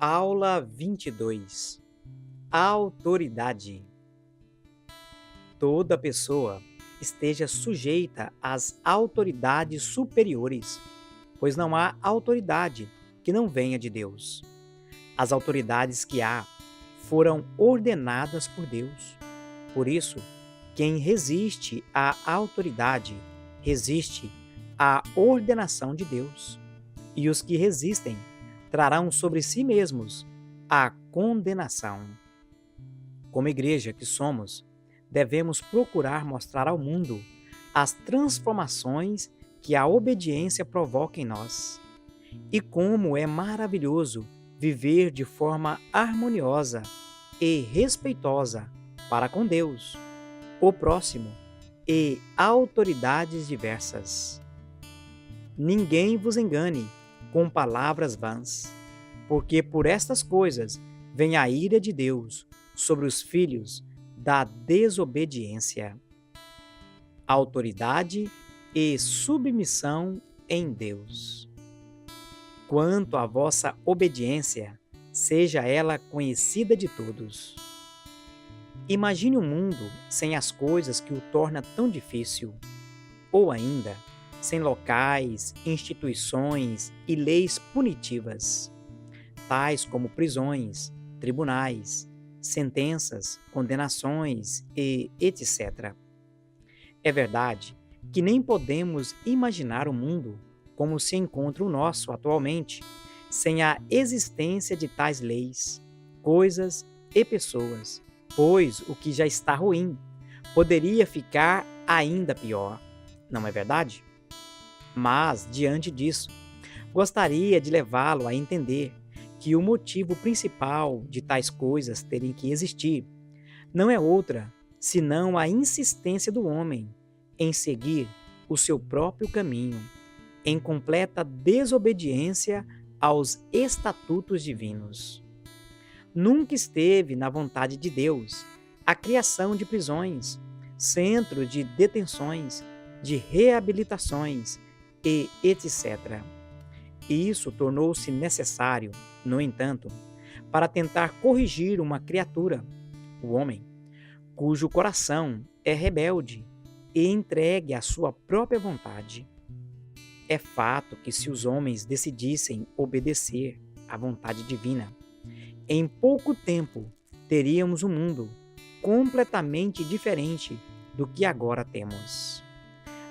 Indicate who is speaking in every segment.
Speaker 1: Aula 22. Autoridade. Toda pessoa esteja sujeita às autoridades superiores, pois não há autoridade que não venha de Deus. As autoridades que há foram ordenadas por Deus. Por isso, quem resiste à autoridade resiste à ordenação de Deus. E os que resistem trarão sobre si mesmos a condenação. Como igreja que somos, devemos procurar mostrar ao mundo as transformações que a obediência provoca em nós. E como é maravilhoso viver de forma harmoniosa e respeitosa para com Deus, o próximo e autoridades diversas. Ninguém vos engane com palavras vãs, porque por estas coisas vem a ira de Deus sobre os filhos da desobediência. Autoridade e submissão em Deus. Quanto à vossa obediência, seja ela conhecida de todos. Imagine um mundo sem as coisas que o torna tão difícil, ou ainda, sem locais, instituições e leis punitivas, tais como prisões, tribunais, sentenças, condenações e etc. É verdade que nem podemos imaginar o mundo como se encontra o nosso atualmente, sem a existência de tais leis, coisas e pessoas, pois o que já está ruim poderia ficar ainda pior, não é verdade? Mas, diante disso, gostaria de levá-lo a entender que o motivo principal de tais coisas terem que existir não é outra senão a insistência do homem em seguir o seu próprio caminho, em completa desobediência aos estatutos divinos. Nunca esteve na vontade de Deus a criação de prisões, centros de detenções, de reabilitações e etc. E isso tornou-se necessário, no entanto, para tentar corrigir uma criatura, o homem, cujo coração é rebelde e entregue à sua própria vontade. É fato que se os homens decidissem obedecer à vontade divina, em pouco tempo teríamos um mundo completamente diferente do que agora temos.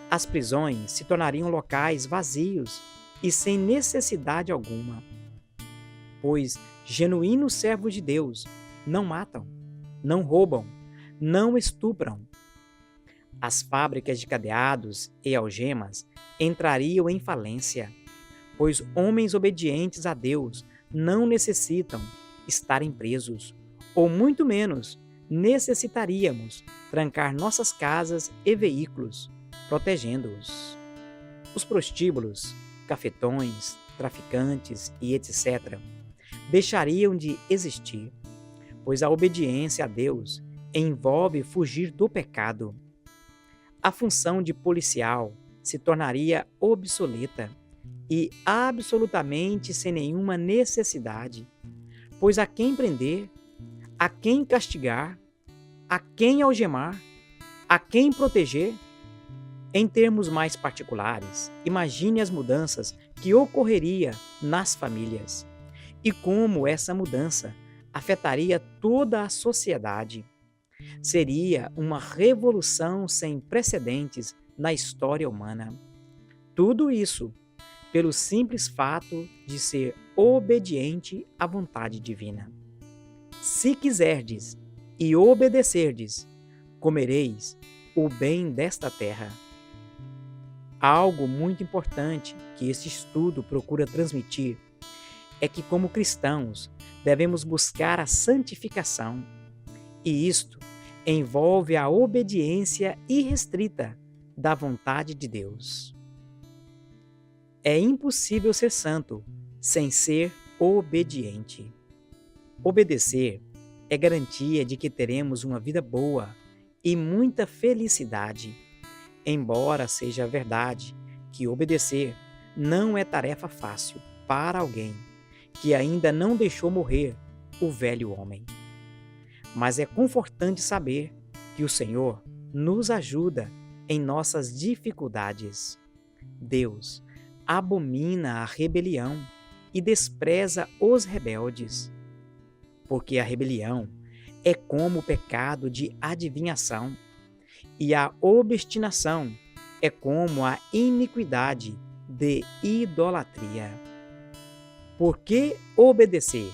Speaker 1: As prisões se tornariam locais vazios e sem necessidade alguma, pois genuínos servos de Deus não matam, não roubam, não estupram. As fábricas de cadeados e algemas entrariam em falência, pois homens obedientes a Deus não necessitam estarem presos, ou muito menos necessitaríamos trancar nossas casas e veículos, protegendo-os. Os prostíbulos, cafetões, traficantes e etc. deixariam de existir, pois a obediência a Deus envolve fugir do pecado. A função de policial se tornaria obsoleta e absolutamente sem nenhuma necessidade, pois a quem prender, a quem castigar, a quem algemar, a quem proteger? Em termos mais particulares, imagine as mudanças que ocorreria nas famílias e como essa mudança afetaria toda a sociedade. Seria uma revolução sem precedentes na história humana. Tudo isso pelo simples fato de ser obediente à vontade divina. Se quiserdes e obedecerdes, comereis o bem desta terra. Algo muito importante que este estudo procura transmitir é que, como cristãos, devemos buscar a santificação, e isto envolve a obediência irrestrita da vontade de Deus. É impossível ser santo sem ser obediente. Obedecer é garantia de que teremos uma vida boa e muita felicidade, embora seja verdade que obedecer não é tarefa fácil para alguém que ainda não deixou morrer o velho homem. Mas é confortante saber que o Senhor nos ajuda em nossas dificuldades. Deus abomina a rebelião e despreza os rebeldes, porque a rebelião é como o pecado de adivinhação, e a obstinação é como a iniquidade de idolatria. Por que obedecer?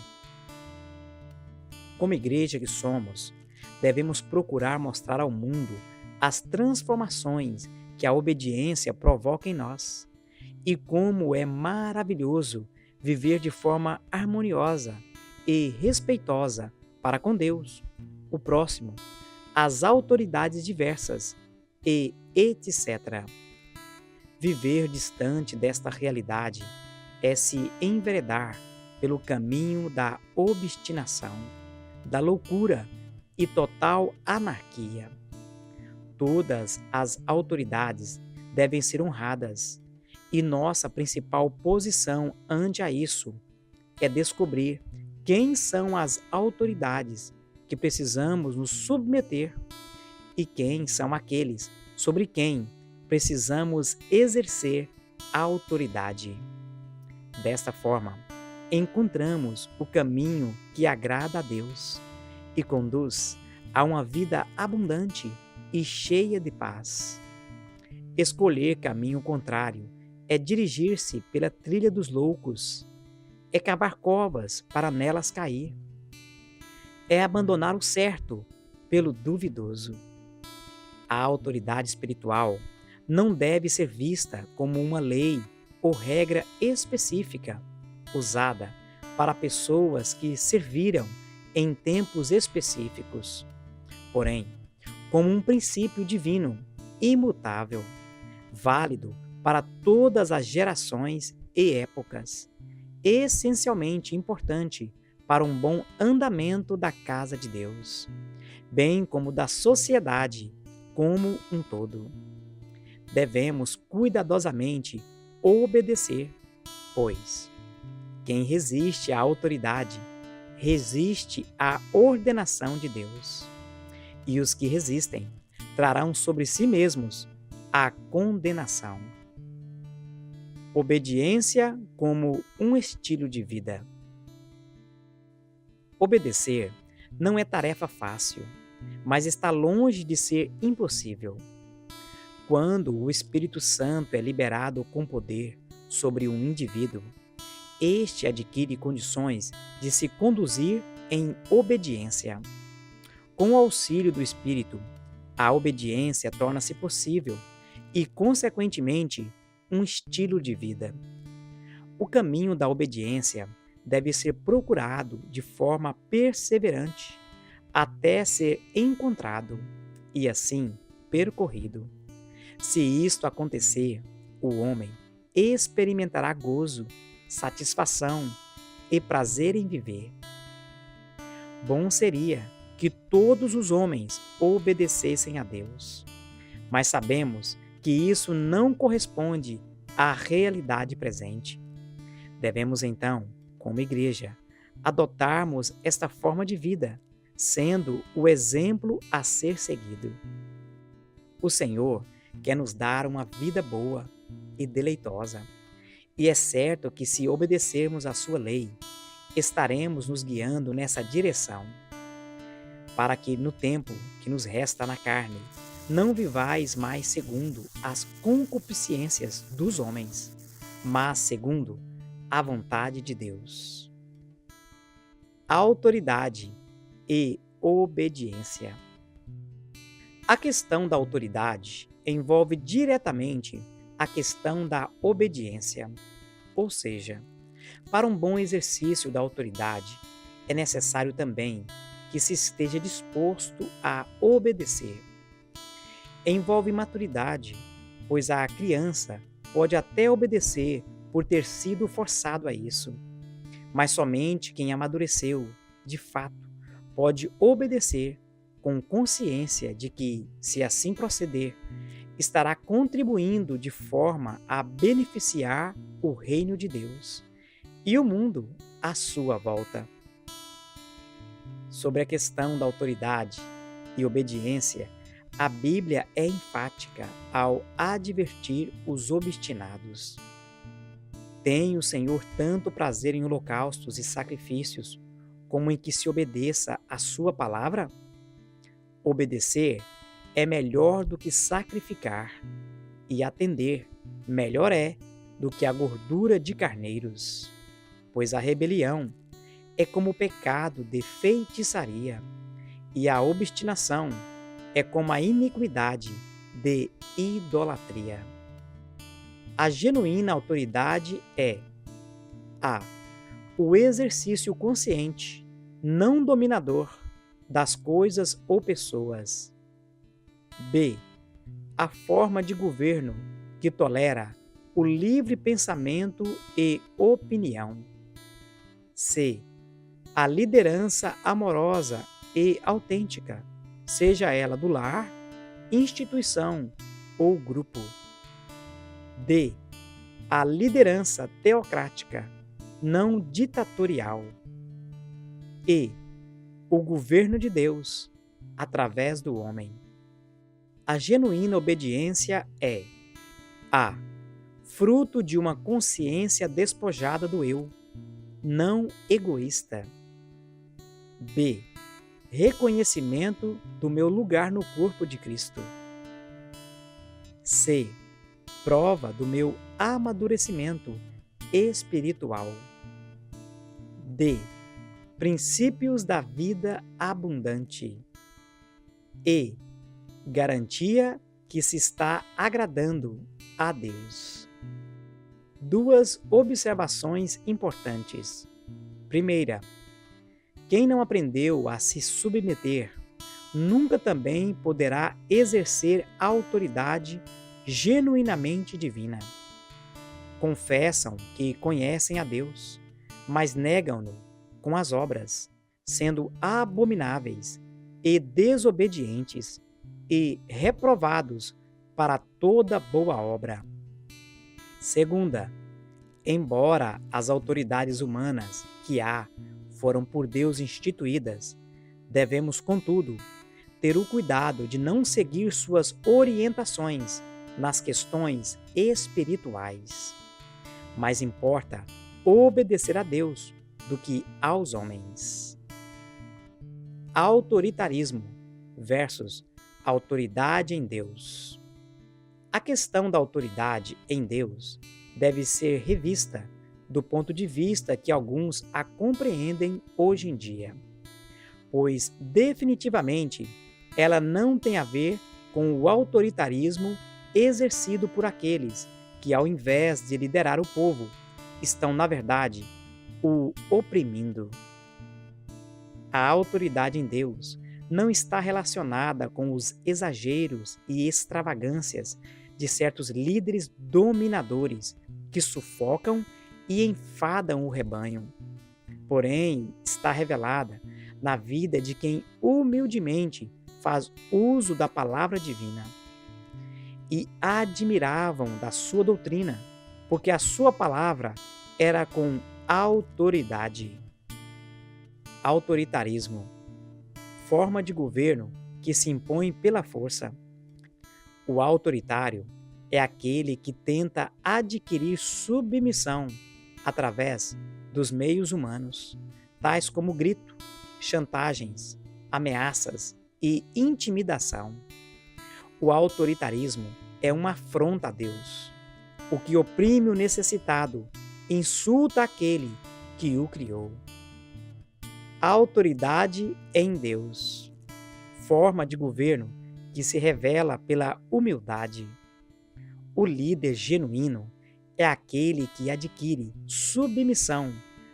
Speaker 1: Como igreja que somos, devemos procurar mostrar ao mundo as transformações que a obediência provoca em nós e como é maravilhoso viver de forma harmoniosa e respeitosa para com Deus, o próximo, as autoridades diversas e etc. Viver distante desta realidade é se enveredar pelo caminho da obstinação, da loucura e total anarquia. Todas as autoridades devem ser honradas, e nossa principal posição ante a isso é descobrir quem são as autoridades que precisamos nos submeter e quem são aqueles sobre quem precisamos exercer a autoridade. Desta forma, encontramos o caminho que agrada a Deus e conduz a uma vida abundante e cheia de paz. Escolher caminho contrário é dirigir-se pela trilha dos loucos, é cavar covas para nelas cair, é abandonar o certo pelo duvidoso. A autoridade espiritual não deve ser vista como uma lei ou regra específica usada para pessoas que serviram em tempos específicos, porém, como um princípio divino, imutável, válido para todas as gerações e épocas, essencialmente importante para um bom andamento da casa de Deus, bem como da sociedade como um todo. Devemos cuidadosamente obedecer, pois quem resiste à autoridade resiste à ordenação de Deus, e os que resistem trarão sobre si mesmos a condenação. Obediência como um estilo de vida. Obedecer não é tarefa fácil, mas está longe de ser impossível. Quando o Espírito Santo é liberado com poder sobre um indivíduo, este adquire condições de se conduzir em obediência. Com o auxílio do Espírito, a obediência torna-se possível e, consequentemente, um estilo de vida. O caminho da obediência deve ser procurado de forma perseverante até ser encontrado e, assim, percorrido. Se isto acontecer, o homem experimentará gozo, satisfação e prazer em viver. Bom seria que todos os homens obedecessem a Deus, mas sabemos que isso não corresponde à realidade presente. Devemos então, como igreja, adotarmos esta forma de vida, sendo o exemplo a ser seguido. O Senhor quer nos dar uma vida boa e deleitosa, e é certo que, se obedecermos à sua lei, estaremos nos guiando nessa direção, para que no tempo que nos resta na carne, não vivais mais segundo as concupiscências dos homens, mas segundo a vontade de Deus. Autoridade e obediência. A questão da autoridade envolve diretamente a questão da obediência, ou seja, para um bom exercício da autoridade, é necessário também que se esteja disposto a obedecer. Envolve maturidade, pois a criança pode até obedecer por ter sido forçado a isso, mas somente quem amadureceu, de fato, pode obedecer com consciência de que, se assim proceder, estará contribuindo de forma a beneficiar o reino de Deus e o mundo à sua volta. Sobre a questão da autoridade e obediência, a Bíblia é enfática ao advertir os obstinados. Tem o Senhor tanto prazer em holocaustos e sacrifícios, como em que se obedeça à sua palavra? Obedecer é melhor do que sacrificar, e atender melhor é do que a gordura de carneiros. Pois a rebelião é como o pecado de feitiçaria, e a obstinação é como a iniquidade de idolatria. A genuína autoridade é a. O exercício consciente, não dominador, das coisas ou pessoas. B. A forma de governo que tolera o livre pensamento e opinião. C. A liderança amorosa e autêntica, seja ela do lar, instituição ou grupo. D. A liderança teocrática, não ditatorial. E. O governo de Deus, através do homem. A genuína obediência é a. Fruto de uma consciência despojada do eu, não egoísta. B. Reconhecimento do meu lugar no corpo de Cristo. C. Prova do meu amadurecimento espiritual. D. Princípios da vida abundante. E. Garantia que se está agradando a Deus. Duas observações importantes. Primeira, quem não aprendeu a se submeter, nunca também poderá exercer autoridade genuinamente divina. Confessam que conhecem a Deus, mas negam-no com as obras, sendo abomináveis e desobedientes e reprovados para toda boa obra. Segunda, embora as autoridades humanas que há foram por Deus instituídas, devemos, contudo, ter o cuidado de não seguir suas orientações nas questões espirituais. Mais importa obedecer a Deus do que aos homens. Autoritarismo versus autoridade em Deus. A questão da autoridade em Deus deve ser revista do ponto de vista que alguns a compreendem hoje em dia, pois definitivamente ela não tem a ver com o autoritarismo exercido por aqueles que, ao invés de liderar o povo, estão, na verdade, o oprimindo. A autoridade em Deus não está relacionada com os exageros e extravagâncias de certos líderes dominadores que sufocam e enfadam o rebanho. Porém, está revelada na vida de quem humildemente faz uso da palavra divina. E admiravam da sua doutrina, porque a sua palavra era com autoridade. Autoritarismo, forma de governo que se impõe pela força. O autoritário é aquele que tenta adquirir submissão através dos meios humanos, tais como grito, chantagens, ameaças e intimidação. O autoritarismo é uma afronta a Deus. O que oprime o necessitado insulta aquele que o criou. Autoridade em Deus, forma de governo que se revela pela humildade. O líder genuíno é aquele que adquire submissão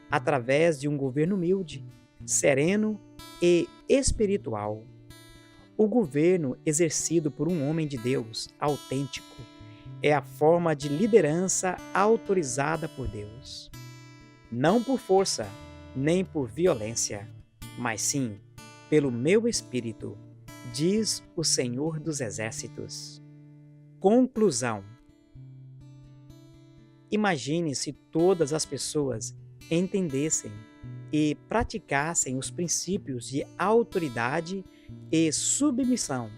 Speaker 1: através de um governo humilde, sereno e espiritual. O governo exercido por um homem de Deus autêntico é a forma de liderança autorizada por Deus. Não por força, nem por violência, mas sim pelo meu espírito, diz o Senhor dos Exércitos. Conclusão. Imagine se todas as pessoas entendessem e praticassem os princípios de autoridade e submissão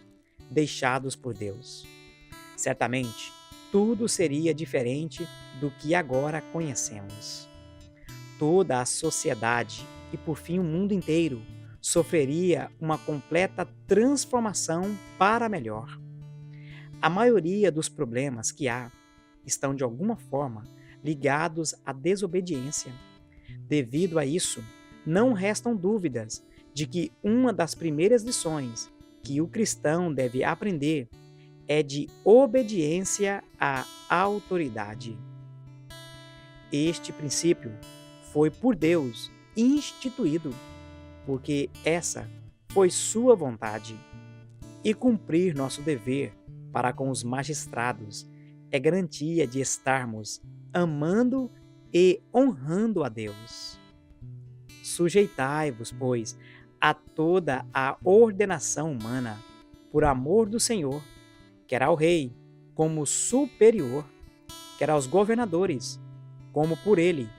Speaker 1: deixados por Deus. Certamente, tudo seria diferente do que agora conhecemos. Toda a sociedade e, por fim, o mundo inteiro sofreria uma completa transformação para melhor. A maioria dos problemas que há estão, de alguma forma, ligados à desobediência. Devido a isso, não restam dúvidas de que uma das primeiras lições que o cristão deve aprender é de obediência à autoridade. Este princípio foi por Deus instituído, porque essa foi sua vontade. E cumprir nosso dever para com os magistrados é garantia de estarmos amando e honrando a Deus. Sujeitai-vos, pois, a toda a ordenação humana, por amor do Senhor, quer ao rei como superior, quer aos governadores, como por ele,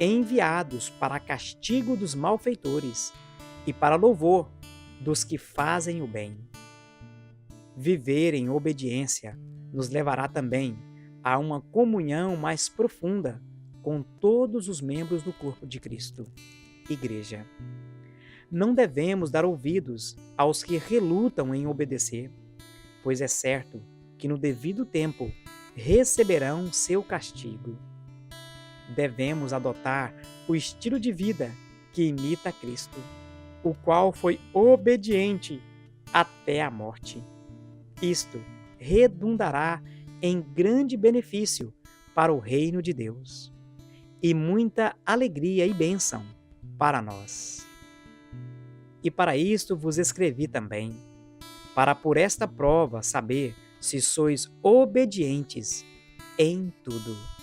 Speaker 1: enviados para castigo dos malfeitores e para louvor dos que fazem o bem. Viver em obediência nos levará também a uma comunhão mais profunda com todos os membros do corpo de Cristo, Igreja. Não devemos dar ouvidos aos que relutam em obedecer, pois é certo que no devido tempo receberão seu castigo. Devemos adotar o estilo de vida que imita Cristo, o qual foi obediente até a morte. Isto redundará em grande benefício para o reino de Deus e muita alegria e bênção para nós. E para isto vos escrevi também, para por esta prova saber se sois obedientes em tudo.